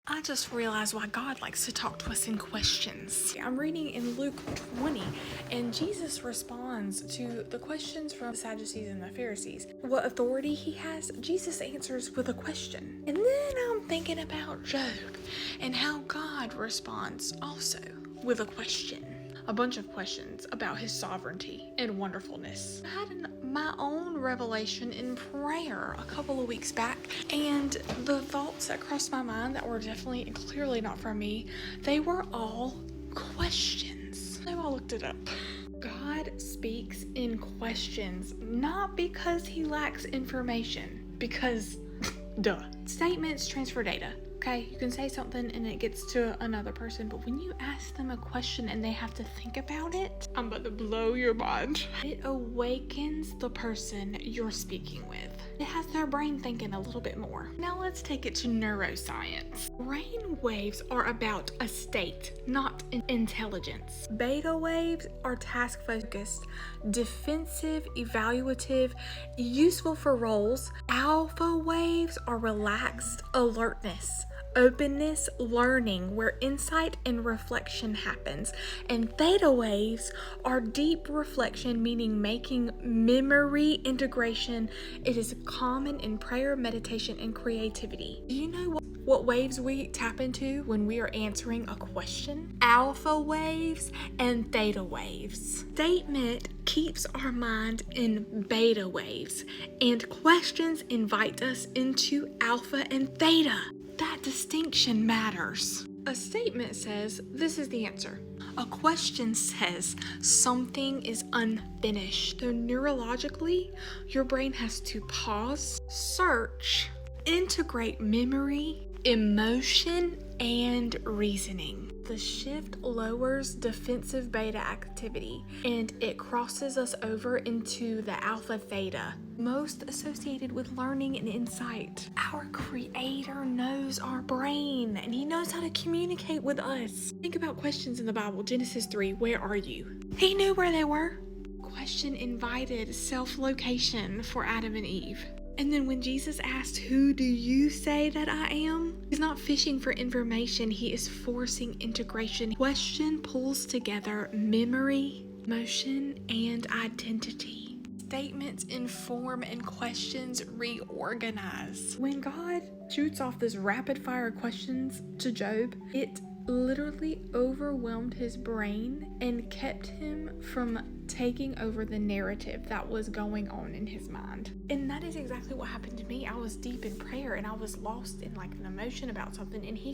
I just realized why God likes to talk to us in questions. I'm reading in Luke 20, and Jesus responds to the questions from the Sadducees and the Pharisees. What authority he has, Jesus answers with a question. And then I'm thinking about Job and how God responds also with a question. A bunch of questions about his sovereignty and wonderfulness. I had my own revelation in prayer a couple of weeks back, and the thoughts that crossed my mind that were definitely and clearly not from me, they were all questions. So I looked it up. God speaks in questions, not because he lacks information, because duh. Statements transfer data. Okay, you can say something and it gets to another person, but when you ask them a question and they have to think about it, I'm about to blow your mind. It awakens the person you're speaking with. It has their brain thinking a little bit more. Now let's take it to neuroscience. Brain waves are about a state, not an intelligence. Beta waves are task-focused, defensive, evaluative, useful for roles. Alpha waves are relaxed, alertness, openness, learning, where insight and reflection happens. And theta waves are deep reflection, meaning making memory integration. It is common in prayer, meditation, and creativity. Do you know what waves we tap into when we are answering a question? Alpha waves and theta waves. Statement keeps our mind in beta waves, and questions invite us into alpha and theta. That distinction matters. A statement says, this is the answer. A question says, something is unfinished. So neurologically, your brain has to pause, search, integrate memory, emotion, and reasoning. The shift lowers defensive beta activity, and it crosses us over into the alpha theta, most associated with learning and insight. Our Creator knows our brain, and He knows how to communicate with us. Think about questions in the Bible. Genesis 3, where are you? He knew where they were. Question invited self-location for Adam and Eve. And then when Jesus asked, who do you say that I am? He's not fishing for information, he is forcing integration. Question pulls together memory, emotion, and identity. Statements inform and questions reorganize. When God shoots off this rapid fire questions to Job, it literally overwhelmed his brain and kept him from taking over the narrative that was going on in his mind. And that is exactly what happened to me. I was deep in prayer and I was lost in like an emotion about something, and he